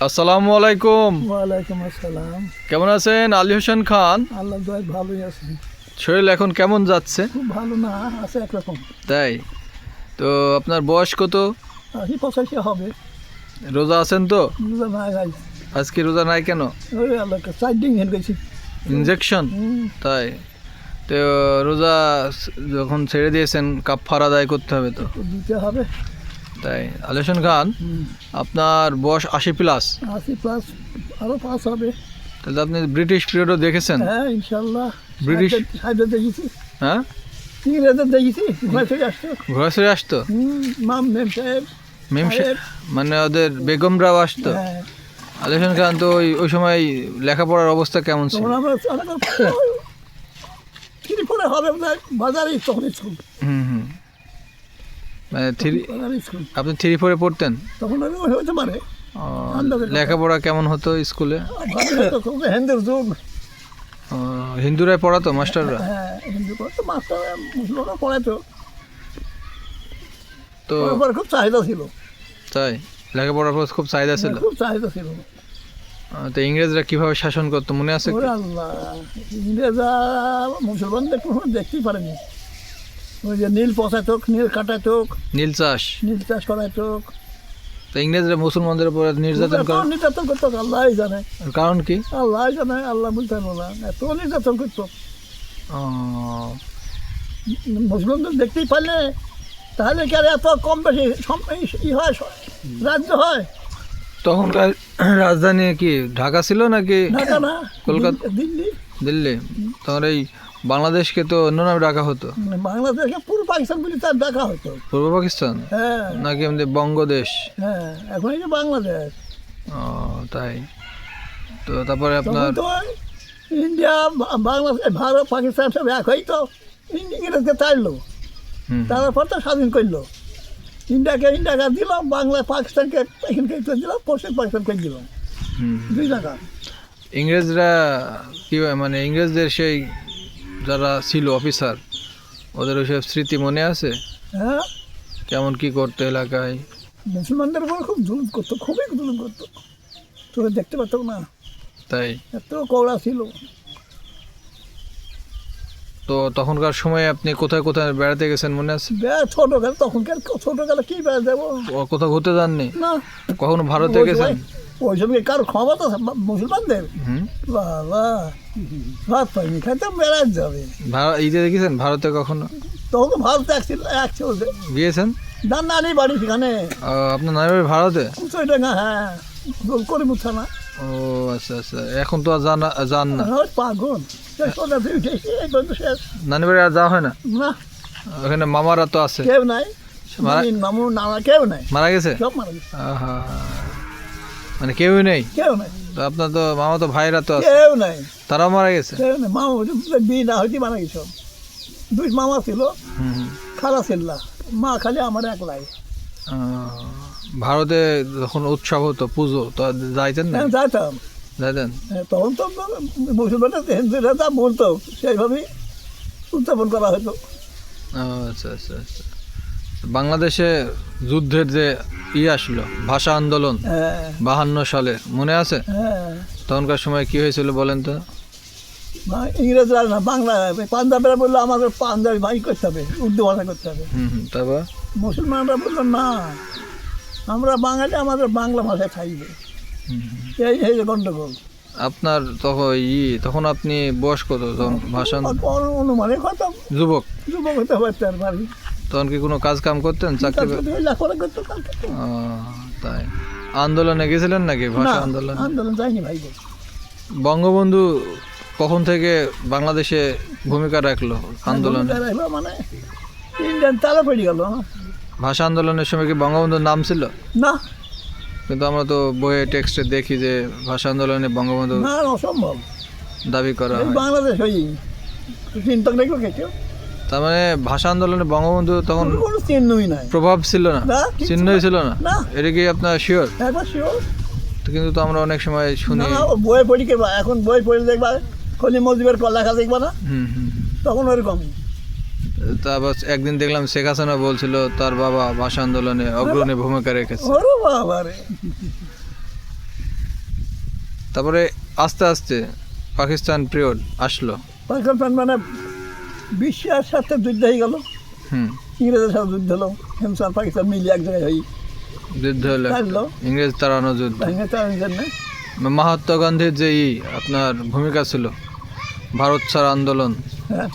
আসসালামু আলাইকুম। ওয়ালাইকুম আসসালাম। কেমন আছেন আলী হোসেন খান? আল্লাহ দয়ায় ভালোই আছি। শরীর এখন কেমন যাচ্ছে? খুব ভালো না, আছে একরকম। তাই তো আপনার বয়স কত? 80-85 হবে। রোজা আছেন তো? রোজা নাই ভাই। আজকে রোজা নাই কেন? ওই আল্লাহকে 4 দিন হেন গেছি। ইনজেকশন? তাই তো রোজা যখন ছেড়ে দিয়েছেন কাফারা আদায় করতে হবে তো দিতে হবে। তাই আলী হোসেন খান আপনার বয়স 80+। 80+, আরো 5 হবে। তাহলে আপনি ব্রিটিশ পিরিয়ডও দেখেছেন? হ্যাঁ ইনশাল্লাহ। ব্রিটিশ সাইডে দেখেছি, হ্যাঁ ইংরেজদের দেখেছি, ঘুরে ফিরে আসতো। ঘোরা ফিরে আসতো? মাম মেম সাহেব, মেম মানে ওদের বেগমরাও আসতো? হ্যাঁ। আলী হোসেন খান তো ওই সময় লেখাপড়ার অবস্থা কেমন ছিল? তখন আমরা পরে হবে বাজারে, তখন স্কুল। মানে স্কুল আপনি 3-4 পড়তেন তখন হতে পারে। লেখাপড়া কেমন হতো স্কুলে? হিন্দুর যুগ। হিন্দুরাই পড়াতো মাস্টাররা? হ্যাঁ হিন্দু পড়তো, মাস্টার মুসলিমরা পড়াতো। তো খুব চাহিদা ছিল। তাই লেখাপড়ার পর খুব চাহিদা ছিল? খুব চাহিদা ছিল। তো ইংরেজরা কিভাবে শাসন করতো মনে আছে? আল্লাহ, ইংরেজরা মুসলমানদের কোনো দেখতেই পারেনি। ওই যে নীল পচাইতো, নীল কাটাইতো, নীল চাষ করাইতো। তো ইংরেজরা মুসলমানদের উপর নির্যাতন করে? নির্যাতন করতো আল্লাহ জানে। কারণ কি? আল্লাহ জানে, আল্লাহ বলতে পারবো না। এত নির্যাতন করতো। মুসলমানদের দেখতেই পারলে তাহলে কি আর এত কম বেশি ই হয়, রাজ্য হয়? তখনকার রাজধানী কি ঢাকা ছিল নাকি? ঢাকা না, কলকাতা, দিল্লি। দিল্লি। তখন এই বাংলাদেশকে তো অন্য নামে ডাকা হতো। বাংলাদেশকে পূর্ব পাকিস্তান বলে তার ডাকা হতো। পূর্ব পাকিস্তান? হ্যাঁ। নাকি এমনি বঙ্গদেশ? হ্যাঁ, এখন এই যে বাংলাদেশ। তাই তো তারপরে আপনার তো ইন্ডিয়া, বাংলাদেশ, ভারত, পাকিস্তান সব এক হয়েই তো ইংরেজকে তাড়লো। তারপর তো স্বাধীন করলো। ইন্ডিয়াকে দিল, বাংলা পাকিস্তানকে এখানকে দিল, পশ্চিম পাকিস্তানকে দিল, 2 জায়গা। ইংরেজরা কি মানে ইংরেজদের সেই যারা ছিল অফিসার, ওদের ওইসব স্মৃতি মনে আছে? হ্যাঁ, কেমন কি করতো এলাকায়? মুসলমানদের উপর খুব জুলুম করতো, খুবই জুলুম করতো। তোকে দেখতে পারতো না, তাই এত কড়া ছিল। তো তখনকার সময় আপনি কোথায় কোথায় বেড়াতে গেছেন মনে আছে? ছোটকালে, তখনকার ছোটকালে কি বেড়া যাবো? কোথাও ঘুরতে যাননি? না। কখনো ভারতে গেছেন? ওই সময় কারো ক্ষমতা মুসলমানদের বাবা ভাত পাইনি, খাইতে বেড়াতে যাবে। ঈদে দেখেছেন ভারতে কখনো? তখন তো ভারতে এক চলছে। গিয়েছেন? নানি বাড়ি সেখানে। আপনার নানি বাড়ি ভারতে? উঁচুডাঙ্গা, হ্যাঁ, করে মুছা না। ও আচ্ছা আচ্ছা, এখন তো আর যান না? পাগল, নানি বাড়ি আর যাওয়া হয় না? না, ওখানে মামারা তো আছে? কেউ নাই, মামু নানা কেউ নাই, মারা গেছে? সব মারা গেছে। মানে কেউই নেই? কেউ নাই। তো আপনার তো মামা তো ভাইরা তো আছে, কেউ নাই, তারাও মারা গেছে? কেউ নাই। মামা বিয়ে না হইতে মারা গেছে। 2 মামা ছিল, খালা ছিল না, মা খালি আমার একলাই। ভারতে যখন উৎসব হতো পুজো, তো যাইতেন না? যাইতাম। যাইতেন? তখন তো মুসলমানরা হিন্দুরা যা বলতো সেইভাবেই উদযাপন করা হতো। আচ্ছা আচ্ছা আচ্ছা। বাংলাদেশে যুদ্ধের যে আসলো ভাষা আন্দোলন, 52 সালের মনে আছে? হ্যাঁ। তখনকার সময় কি হয়েছিল বলেন তো? ইংরেজরা না, বাংলা, পাঞ্জাবিরা বললো আমাদের পাঞ্জাবি ভাই করতে হবে, উর্দু ভাষা করতে হবে। তারপর মুসলমানরা বললো না, আমরা বাঙালি, আমাদের বাংলা ভাষায় থাকবে। এই যে গন্ডগোল। আপনার তখন আপনি বয়স কত যখন ভাষা? অনুমানে কত? যুবক হতে পারতে পারি। তখন কি কোনো কাজ কাম করতেন? চাকরি? তাই আন্দোলনে গেছিলেন নাকি? ভাষা আন্দোলন যায়নি ভাই। বঙ্গবন্ধু কখন থেকে বাংলাদেশে ভূমিকা রাখলো আন্দোলনে? মানে ইন্ডিয়ান তালা পড়ে গেল। ভাষা আন্দোলনের সময় কি বঙ্গবন্ধুর নাম ছিল? না, কিন্তু আমরা তো বইয়ে টেক্সটে দেখি যে ভাষা আন্দোলনে বঙ্গবন্ধু না, অসম্ভব দাবি করা হয়। বাংলাদেশ হই চিন্তা রেখো কেউ। তার মানে ভাষা আন্দোলনে বঙ্গবন্ধু তখন কোনো চিহ্নই নাই, প্রভাব ছিল না, চিহ্নই ছিল না? না। এটা কি আপনার শিওর? একবার শিওর। কিন্তু তো আমরা অনেক সময় শুনি। বই পড়ি কেবা, এখন বই পড়ে দেখবা খলি মজিবের লেখা দেখবা না, তখন ওরকম। তারপর একদিন দেখলাম শেখ হাসিনা বলছিল তার বাবা ভাষা আন্দোলনে অগ্রণী ভূমিকা রেখেছে। ওরে বাবা রে, তারপরে আস্তে আস্তে পাকিস্তান পিরিয়ড আসলো। পাকিস্তান মানে বিশ্বের সাথে যুদ্ধ হয়ে গেল, হুম, ইংরেজের সাথে যুদ্ধ হলো, হিন্দুস্তান পাকিস্তান মিলিয়ে এক জায়গায় হই যুদ্ধ হলো, চাইলো ইংরেজ তাড়ানো যুদ্ধ। তার জন্য মহাত্মা গান্ধীর যে আপনার ভূমিকা ছিল ভারত ছাড় আন্দোলন, হ্যাঁ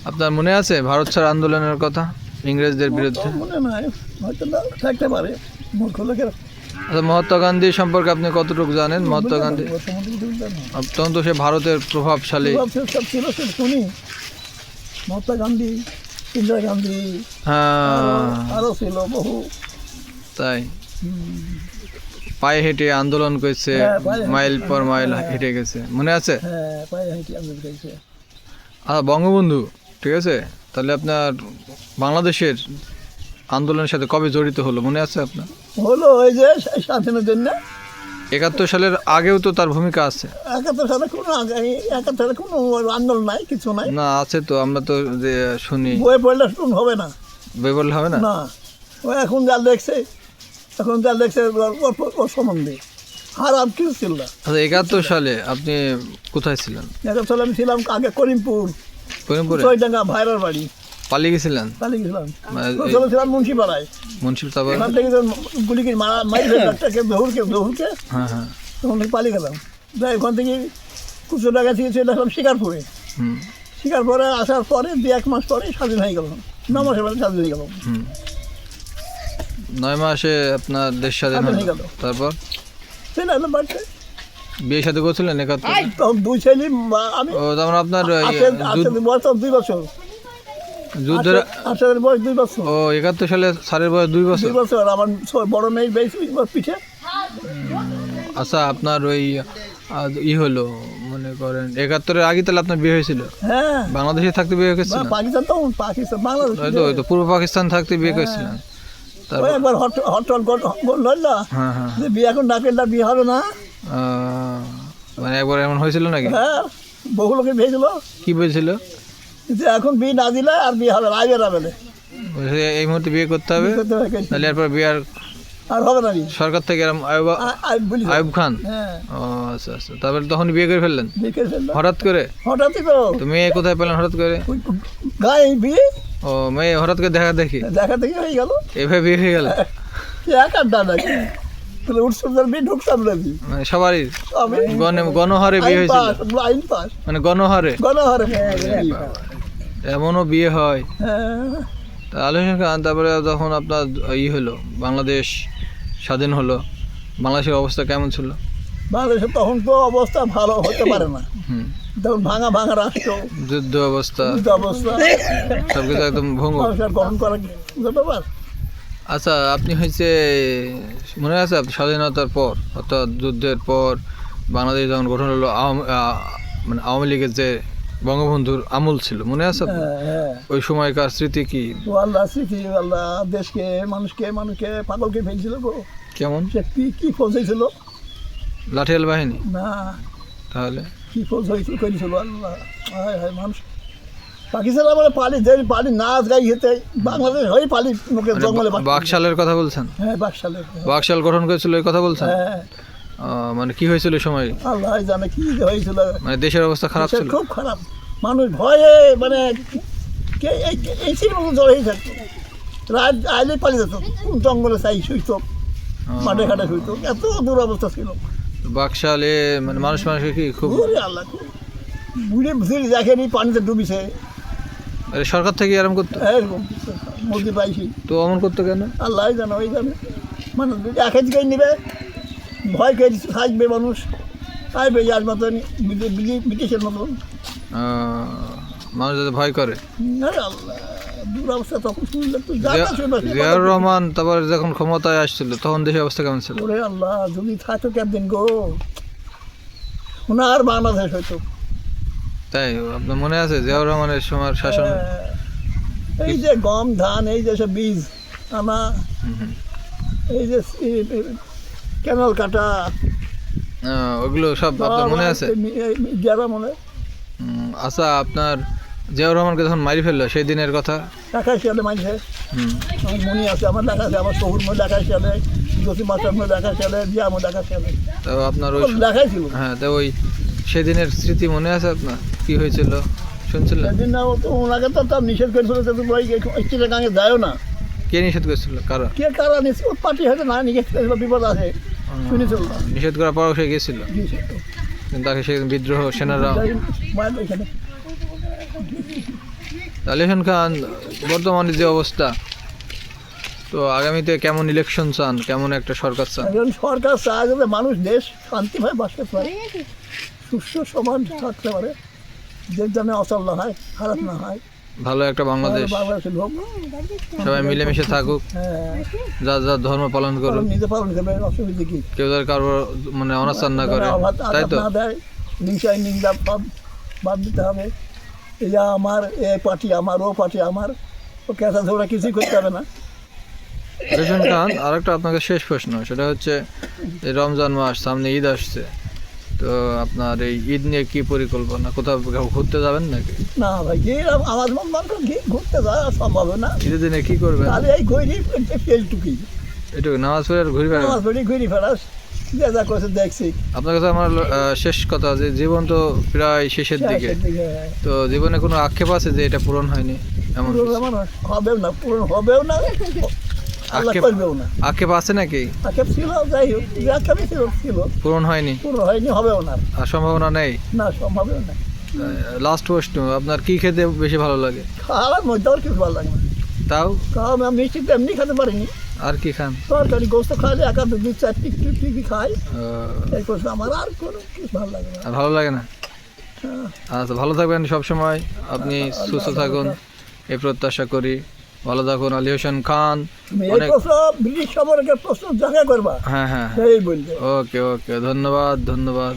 আপনার মনে আছে ভারত ছাড় আন্দোলনের কথা ইংরেজদের বিরুদ্ধে? মনে নাই, হয়তো না থাকতে পারে, মূর্খ লোকের। আচ্ছা, মহাত্মা গান্ধী সম্পর্কে আপনি কতটুকু জানেন? মহাত্মা গান্ধী তখন তো সে ভারতের প্রভাবশালী। সব ছিল, সে শুনি মহাত্মা গান্ধী, ইন্দিরা গান্ধী, হ্যাঁ, আরও ছিল বহু। তাই পায়ে হেঁটে আন্দোলন করেছে, হ্যাঁ, পায়ে হেঁটে, মাইল পর মাইল হ্যাঁ। হেঁটে গেছে, মনে আছে? হ্যাঁ পায়ে হেঁটে আন্দোলন করেছে। আচ্ছা, বঙ্গবন্ধু, ঠিক আছে, তাহলে আপনার বাংলাদেশের আন্দোলনের সাথে কবে জড়িত হলো মনে আছে আপনার? হলো ওই যে স্বাধীনের জন্য 71 সালের আগেও তো তার ভূমিকা আছে। 71 সালে কোনো 71 সালে কোনো আন্দোলন নাই, কিছু নাই। না, আছে তো, আমরা তো যে শুনি। বই পড়লে শুন হবে না, বই বললে হবে না। না ও এখন যা দেখছে, ওর সম্বন্ধে হারাম কিছু ছিল না। আচ্ছা, 71 সালে আপনি কোথায় ছিলেন? 71 সালে আমি ছিলাম আগে করিমপুর, করিমপুরে চৈডাঙ্গা ভাইরার বাড়ি, পালিয়ে গেছিলেন? পালিয়ে গেছিলাম। মানে প্রথমে ছিলাম মুন্সিপাড়ায়, মুন্সিপ, তারপর? ওখান থেকে গুলি করে মারি ডাক্তারকে জহুরকে, হ্যাঁ হ্যাঁ, তখন থেকে পালিয়ে গেলাম। যাই ওখান থেকে কুচো টাকা থেকে চলে আসলাম শিকারপুরে। হুম শিকারপুরে আসার পরে 2-1 মাস পরে স্বাধীন হয়ে গেল, 9 মাসের পরে স্বাধীন হয়ে গেল। হুম 9 মাসে আপনার দেশ স্বাধীন স্বাধীন হলো। হয়ে গেল। তারপর চলে আসলাম বাড়িতে। বিয়ে সাথে করছিলেন 71? তখন 2 ছেলে, আমি ও, তারপর আপনার বয়স তখন 2 বছর, যুদ্ধের। আসাদের বয়স 2 বছর। ও, 71 সালে স্যারের বয়স 2 বছর। 2 বছর আমার বড় মেয়ে বেশ পিঠে। আচ্ছা, আপনার ওই হলো মনে করেন 71-এর আগে তাহলে আপনার বিয়ে হয়েছিল? হ্যাঁ, বাংলাদেশে থাকতে বিয়ে করেছিলেন? পাকিস্তান তখন, পাকিস্তান বাংলাদেশ। ওই তো পূর্ব পাকিস্তান থাকতে বিয়ে করেছিলেন। তারপর? ওই একবার হটল করল হ্যাঁ হ্যাঁ, যে বিয়ে এখন না করলে বিয়ে হবে না। মানে একবার এমন হয়েছিল নাকি? হ্যাঁ, বহু লোকে ভেজেছিল কি বলছিল? যে এখন বিয়ে না দিলে আর বিয়ে হবে না, আইবের হবে না, বলছে, এই মুহূর্তে বিয়ে করতে হবে, তাহলে এরপর বিয়ে আর হবে না। সরকার থেকে এরকম আয়ুব খান। হ্যাঁ, ও আচ্ছা আচ্ছা, তারপরে তখন বিয়ে করে ফেললেন বিয়ে করে ফেললো হঠাৎ করে? হঠাৎই তো। তো মেয়ে কোথায় পেলেন হঠাৎ করে? ওই গায়ে বিয়ে ও, মেয়ে হঠাৎ করে দেখা দেখি দেখা থেকে হয়ে গেল। এভাবে বিয়ে হয়ে গেল? এক আর ডানা তাহলে উৎসবের বিয়ে ঢুকতাম নাকি? মানে সবারই আমি গণহারে বিয়ে হয়েছিল? আইন পাস, মানে গণহারে? গণহারে। এমনও বিয়ে হয়? হ্যাঁ, তাহলে তারপরে যখন আপনার হলো বাংলাদেশ স্বাধীন হলো, বাংলাদেশের অবস্থা কেমন ছিল? বাংলাদেশের তখন তো অবস্থা ভালো হতে পারে না, হুম, তখন ভাঙা রাষ্ট্র, যুদ্ধ অবস্থা, যুদ্ধ অবস্থা, সবকিছু একদম ভঙ্গুর। সংসার গ্রহণ করা ব্যাপার। আচ্ছা, আপনি হয়েছে মনে আছে আপনি স্বাধীনতার পর অর্থাৎ যুদ্ধের পর বাংলাদেশ যখন গঠন হলো, মানে আওয়ামী লীগের যে বঙ্গবন্ধুর আমল ছিল মনে আছে আপনার? হ্যাঁ, ওই সময়কার স্মৃতি কি? ও আল্লাহ স্মৃতি, আল্লাহ দেশকে, মানুষকে পাগলকে ফেলছিল গো। কেমন? সে কি ফৌজ হয়েছিল লাঠিয়াল বাহিনী? না, তাহলে কি ফৌজ হয়েছিল করেছিল আল্লাহ। হায় হায়, মানুষ পাকিস্তান আমরা পালি নাচ গাই খেতে, বাংলাদেশ হয়ে পালি মুখে জঙ্গলে বাস। বাকশালের কথা বলছেন? হ্যাঁ, বাকশালের। বাকশাল গঠন করেছিল এই কথা বলছেন? হ্যাঁ, মানে কি হয়েছিল ওই সময়? আল্লাহ জানে কি যে হয়েছিল। মানে দেশের অবস্থা খারাপ ছিল? খুব খারাপ, মানুষ ভয়ে মানে এই সির মতো জ্বর হয়ে থাকতো, রাত আইলেই পালিয়ে যেত, কোন জঙ্গলে চাই শুইতো, মাঠে ঘাটে শুইতো, এত দুরবস্থা ছিল। বাকশালে মানে মানুষকে কি খুব? ওরে আল্লাহ, বুড়ে বুঝে দেখেনি, পানিতে ডুবিছে, সরকার থেকে এরকম করতো? এরকম মুরগি পাইছি। তো অমন করতো কেন? আল্লাহ জানো, ওই জানে, মানে একে দিকেই নেবে, ভয় খেয়ে থাকবে মানুষ, আসবে যার মতন ব্রিটিশের মতন। মানুষ যাতে ভয় করে। আরে আল্লাহ, দুরবস্থা তখন শুনলে তো যাতা শুনবে। জিয়াউর রহমান তারপর যখন ক্ষমতায় আসছিল তখন দেশের অবস্থা কেমন ছিল? ওরে আল্লাহ, যদি থাকতো কেমন গো, ওনার বাংলাদেশ হইতো। তাই আপনার মনে আছে জিয়াউর রহমানের সময় শাসন? এই যে গম ধান, এই যে সব বীজ আনা, এই যে ক্যানাল কাটা, ওগুলো সব আপনার মনে আছে? যারা মনে। আচ্ছা, আপনার জিয়াউর রহমানকে যখন মারি ফেললো সেই দিনের কথা। 81 সালে মাঝে হুম। আমার মনে আছে, আমার লেখা আছে, আমার শহুর মধ্যে 81 সালে, জ্যোতি মাস্টার মধ্যে 81 সালে, জিয়া মধ্যে 81 সালে তো আপনার ওই লেখাই ছিল। হ্যাঁ, তো ওই সেদিনের স্মৃতি মনে আছে আপনার, কি হয়েছিল শুনছিলেন? সেদিন না, ও তো ওনাকে তো তার নিষেধ করেছিল যে তুমি ওই চিটাগাঙে যাও না। কে নিষেধ করেছিল, কারা? কে কারা নিচ্ছে, ওর পার্টি হয়তো না নিষেধ করেছিল, বিপদ আছে শুনেছিল না। নিষেধ করার পর সে গেছিল, গিয়েছিল তো। কিন্তু তাকে সেদিন বিদ্রোহ সেনারা। যাই মায়ের ওইখানে। আলী হোসেন খান, বর্তমানে যে অবস্থা, তো আগামীতে কেমন ইলেকশন চান, কেমন একটা সরকার চান? এখন সরকার চায় যাতে মানুষ দেশ শান্তিভাবে বাস করতে পারে, সুস্থ সমান থাকতে পারে, যে যেন অচল না হয়, খারাপ না হয়, ভালো একটা বাংলাদেশ, বাংলাদেশের লোক সবাই মিলেমিশে থাকুক, যার যার ধর্ম পালন করুক, নিজে পালন করবে, অসুবিধা কি? কেউ তার কারো মানে অনাচার না করে, তাই তো? না দেয়, নিশায় নিন্দা বাদ দিতে হবে। এই যে আমার এ পার্টি আমার, ও পার্টি আমার, ও কেঁচা ঝোড়া কিছুই করতে হবে না। আলী হোসেন খান, আর একটা আপনাকে শেষ প্রশ্ন, সেটা হচ্ছে এই রমজান মাস সামনে, ঈদ আসছে, তো আপনার এই ঈদ নিয়ে কি পরিকল্পনা? কোথাও ঘুরতে যাবেন নাকি? না ভাই, গিয়ে আমার মানুষ ঘুরতে যাওয়া সম্ভব না। ঈদের দিনে কি করবেন? তাহলে এই ঘুরি তেলটুকি এটুকু নামাজ পড়ে আর ঘুরে বেড়াবেন? আমার ঘুরি ঘুরি ফেরাস, যে যা করছে দেখছি। আপনার কাছে আমার শেষ কথা, যে জীবন তো প্রায় শেষের দিকে, শেষের দিকে, হ্যাঁ। তো জীবনে কোনো আক্ষেপ আছে যে এটা পূরণ হয়নি, এমন পূরণ কিছু? আমার হবেও না, পূরণ হবেও না, আল্লাহ আক্ষেপ করবেও না। আক্ষেপ আছে নাকি? আক্ষেপ ছিল, যাই হোক, যে আক্ষেপই ছিল পূরণ হয়নি, পূরণ হয়নি, হবেও না, আর সম্ভাবনা নেই? না সম্ভবেও না। লাস্ট প্রশ্ন, আপনার কি খেতে বেশি ভালো লাগে? খাওয়ার মধ্যে আর কিছু ভালো লাগে না। তাও খাওয়া আমি নিশ্চিত এমনি খেতে পারিনি, আর কি খান? তরকারি গোস্ত খাইলে একা দু চারটি টিকি খাই, আহ, এই করছে, আমার আর কোনো কিছু ভালো লাগে না। আর ভালো লাগে না? হ্যাঁ। আচ্ছা, ভালো থাকবেন সবসময়, আপনি সুস্থ থাকুন এই প্রত্যাশা করি। ভালো থাকুন আলী হোসেন খান। তুমি এই অনেক- প্রশ্ন ব্রিটিশ সম্পর্কে প্রশ্ন জায়গা করবা, হ্যাঁ হ্যাঁ, সেই বলবে। ওকে ওকে, ধন্যবাদ ধন্যবাদ।